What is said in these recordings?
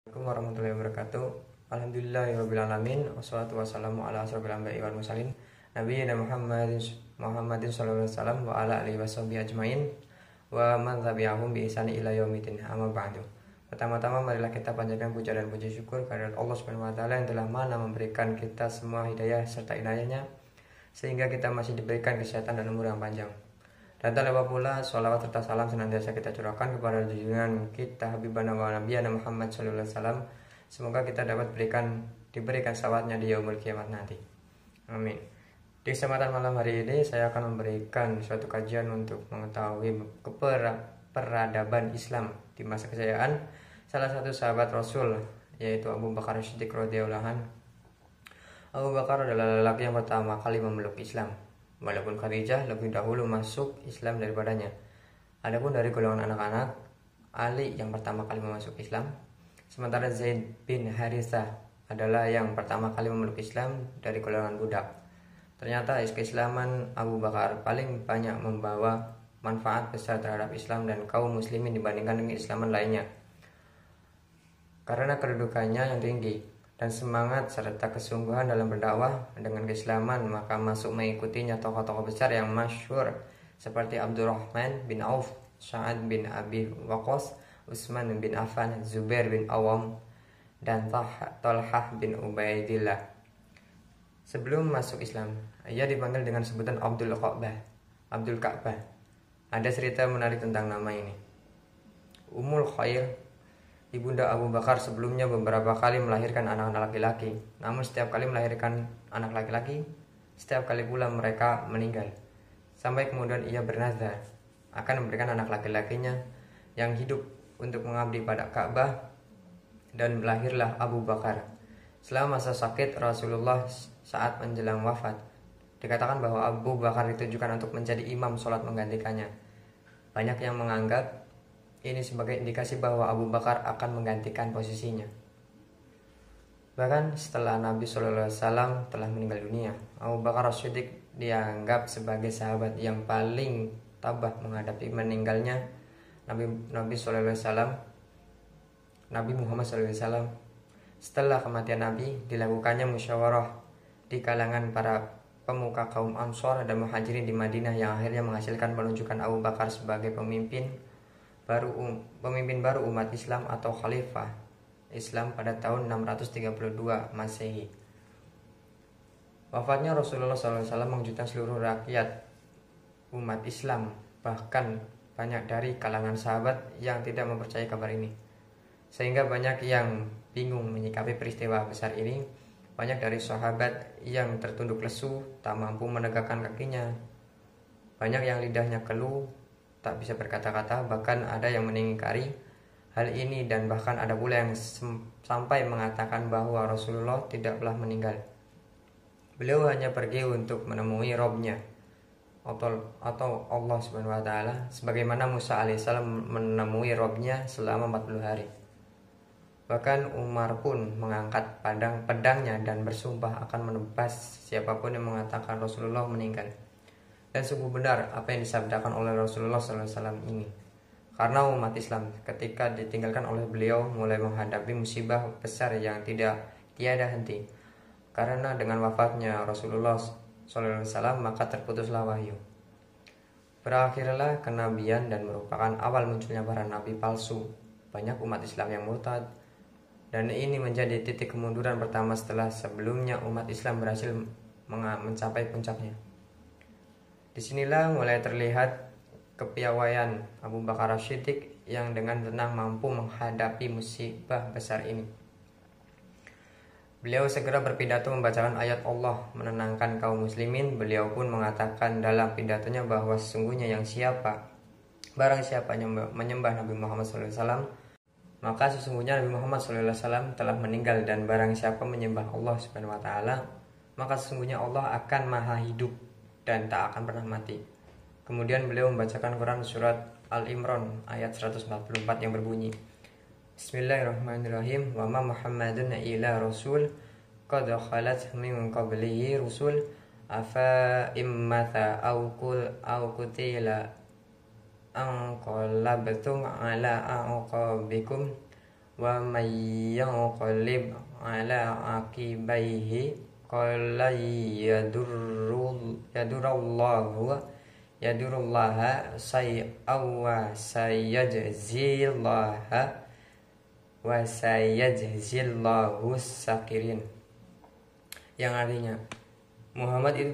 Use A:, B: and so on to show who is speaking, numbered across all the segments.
A: Assalamualaikum warahmatullahi wabarakatuh. Alhamdulillahirrabbilalamin. Wassalatu wassalamu ala asrofil anbiya'i wal mursalin Nabiyyina Muhammadin sallallahu alaihi wasallam wa ala alihi washabihi ajmain wa man tabi'ahum bi ihsani ila yaumidin. Amma ba'du. Pertama-tama marilah kita panjatkan puja dan puji syukur kehadirat Allah Subhanahu wa taala yang telah mana memberikan kita semua hidayah serta inayahnya sehingga kita masih diberikan kesehatan dan umur yang panjang. Dan tak lupa pula sholawat serta salam senantiasa kita curahkan kepada junjungan kita Habibana wa Nabiyana Muhammad sallallahu alaihi wasallam. Semoga kita dapat diberikan syafaatnya di yaumul kiamat nanti. Amin. Di kesempatan malam hari ini saya akan memberikan suatu kajian untuk mengetahui peradaban Islam di masa kejayaan salah satu sahabat Rasul, yaitu Abu Bakar As-Siddiq radhiyallahu anhu. Abu Bakar adalah lelaki yang pertama kali memeluk Islam, walaupun Khadijah lebih dahulu masuk Islam daripadanya. Adapun dari golongan anak-anak, Ali yang pertama kali masuk Islam, sementara Zaid bin Harithah adalah yang pertama kali memeluk Islam dari golongan budak. Ternyata keislaman Abu Bakar paling banyak membawa manfaat besar terhadap Islam dan kaum muslimin dibandingkan dengan keislaman lainnya. Karena kedudukannya yang tinggi dan semangat serta kesungguhan dalam berdakwah dengan keislaman, maka masuk mengikutinya tokoh-tokoh besar yang masyhur seperti Abdurrahman bin Auf, Sa'ad bin Abi Waqqas, Utsman bin Affan, Zubair bin Awam, dan Talhah bin Ubaidillah. Sebelum masuk Islam, ia dipanggil dengan sebutan Abdul Ka'bah. Ada cerita menarik tentang nama ini. Ummul Khair, ibunda Abu Bakar, sebelumnya beberapa kali melahirkan anak-anak laki-laki. Namun setiap kali melahirkan anak laki-laki, setiap kali pula mereka meninggal. Sampai kemudian ia bernazar akan memberikan anak laki-lakinya yang hidup untuk mengabdi pada Ka'bah, dan lahirlah Abu Bakar. Selama masa sakit Rasulullah saat menjelang wafat, dikatakan bahwa Abu Bakar ditujukan untuk menjadi imam sholat menggantikannya. Banyak yang menganggap ini sebagai indikasi bahwa Abu Bakar akan menggantikan posisinya. Bahkan setelah Nabi SAW telah meninggal dunia, Abu Bakar As-Siddiq dianggap sebagai sahabat yang paling tabah menghadapi meninggalnya Nabi Muhammad SAW. Setelah kematian Nabi, dilakukannya musyawarah di kalangan para pemuka kaum Ansor dan Muhajirin di Madinah yang akhirnya menghasilkan penunjukan Abu Bakar sebagai pemimpin baru umat Islam atau Khalifah Islam pada tahun 632 Masehi. Wafatnya Rasulullah SAW mengejutkan seluruh rakyat umat Islam, bahkan banyak dari kalangan sahabat yang tidak mempercayai kabar ini, sehingga banyak yang bingung menyikapi peristiwa besar ini. Banyak dari sahabat yang tertunduk lesu, tak mampu menegakkan kakinya. Banyak yang lidahnya keluh, tak bisa berkata-kata, bahkan ada yang mengingkari hal ini, dan bahkan ada pula yang sampai mengatakan bahwa Rasulullah tidaklah meninggal. Beliau hanya pergi untuk menemui Robnya atau Allah Subhanahu wa taala, sebagaimana Musa alaihissalam menemui Robnya selama 40 hari. Bahkan Umar pun mengangkat pedangnya dan bersumpah akan menebas siapapun yang mengatakan Rasulullah meninggal. Dan sungguh benar apa yang disabdakan oleh Rasulullah SAW ini. Karena umat Islam ketika ditinggalkan oleh beliau mulai menghadapi musibah besar yang tiada henti. Karena dengan wafatnya Rasulullah SAW maka terputuslah wahyu. Berakhirlah kenabian dan merupakan awal munculnya para nabi palsu. Banyak umat Islam yang murtad, dan ini menjadi titik kemunduran pertama setelah sebelumnya umat Islam berhasil mencapai puncaknya. Disinilah mulai terlihat kepiawaian Abu Bakar As-Siddiq yang dengan tenang mampu menghadapi musibah besar ini. Beliau segera berpidato membacakan ayat Allah menenangkan kaum muslimin. Beliau pun mengatakan dalam pidatonya bahwa sesungguhnya barang siapa yang menyembah Nabi Muhammad SAW, maka sesungguhnya Nabi Muhammad SAW telah meninggal, dan barang siapa menyembah Allah Subhanahu wa taala, maka sesungguhnya Allah akan maha hidup dan tak akan pernah mati. Kemudian beliau membacakan Quran surat Al-Imran ayat 144 yang berbunyi, Bismillahirrahmanirrahim, wa ma Muhammadun illa rasul qad khalat min qablihi rusul afa immata aw qutila anqalabtum ala aqabikum wa may yanqalib ala aqibaihi qala yadurullaha sayyaw wa sayajzillahu sakirin, yang artinya Muhammad itu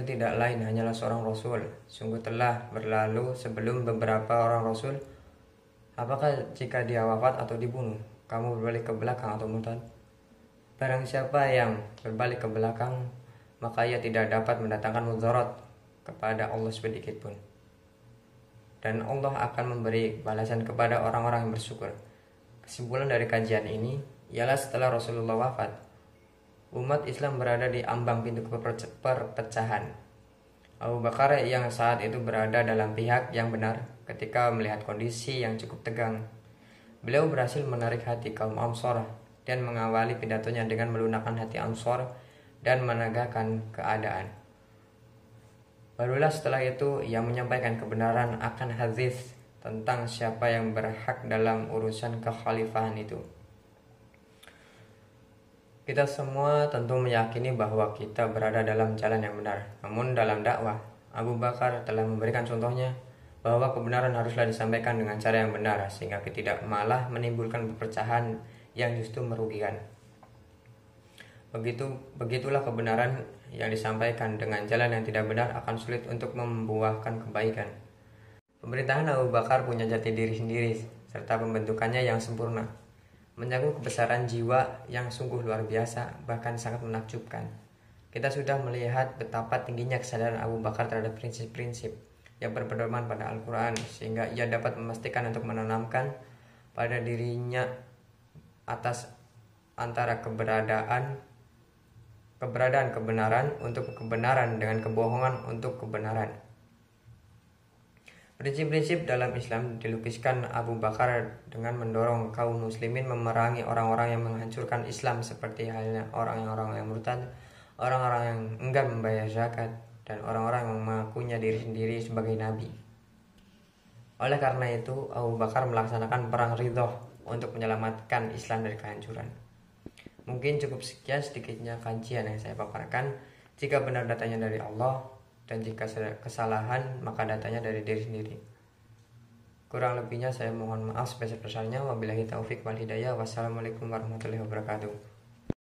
A: tidak lain hanyalah seorang rasul. Sungguh telah berlalu sebelum beberapa orang rasul. Apakah jika dia wafat atau dibunuh, kamu berbalik ke belakang atau murtad? Barang siapa yang berbalik ke belakang, maka ia tidak dapat mendatangkan mudarat kepada Allah sedikit pun. Dan Allah akan memberi balasan kepada orang-orang yang bersyukur. Kesimpulan dari kajian ini ialah setelah Rasulullah wafat, umat Islam berada di ambang pintu perpecahan. Abu Bakar yang saat itu berada dalam pihak yang benar ketika melihat kondisi yang cukup tegang. Beliau berhasil menarik hati kaum Ansor dan mengawali pidatonya dengan melunakkan hati Ansor dan menegakkan keadaan. Barulah setelah itu ia menyampaikan kebenaran akan hadis tentang siapa yang berhak dalam urusan kekhalifahan itu. Kita semua tentu meyakini bahwa kita berada dalam jalan yang benar. Namun dalam dakwah, Abu Bakar telah memberikan contohnya bahwa kebenaran haruslah disampaikan dengan cara yang benar, sehingga tidak malah menimbulkan perpecahan yang justru merugikan. Begitulah kebenaran yang disampaikan dengan jalan yang tidak benar akan sulit untuk membuahkan kebaikan. Pemerintahan Abu Bakar punya jati diri sendiri serta pembentukannya yang sempurna, menyangkut kebesaran jiwa yang sungguh luar biasa, bahkan sangat menakjubkan. Kita sudah melihat betapa tingginya kesadaran Abu Bakar terhadap prinsip-prinsip yang berpedoman pada Al-Quran, sehingga ia dapat memastikan untuk menanamkan pada dirinya atas antara keberadaan kebenaran untuk kebenaran dengan kebohongan untuk kebenaran. Prinsip-prinsip dalam Islam dilukiskan Abu Bakar dengan mendorong kaum muslimin memerangi orang-orang yang menghancurkan Islam, seperti halnya orang-orang yang murtad, orang-orang yang enggan membayar zakat, dan orang-orang yang mengakunya diri sendiri sebagai nabi. Oleh karena itu, Abu Bakar melaksanakan perang ridho untuk menyelamatkan Islam dari kehancuran. Mungkin cukup sekian sedikitnya kajian yang saya paparkan. Jika benar datanya dari Allah, dan jika kesalahan maka datanya dari diri sendiri. Kurang lebihnya saya mohon maaf sebesar-besarnya. Wabillahi taufik wal hidayah. Wassalamualaikum warahmatullahi wabarakatuh.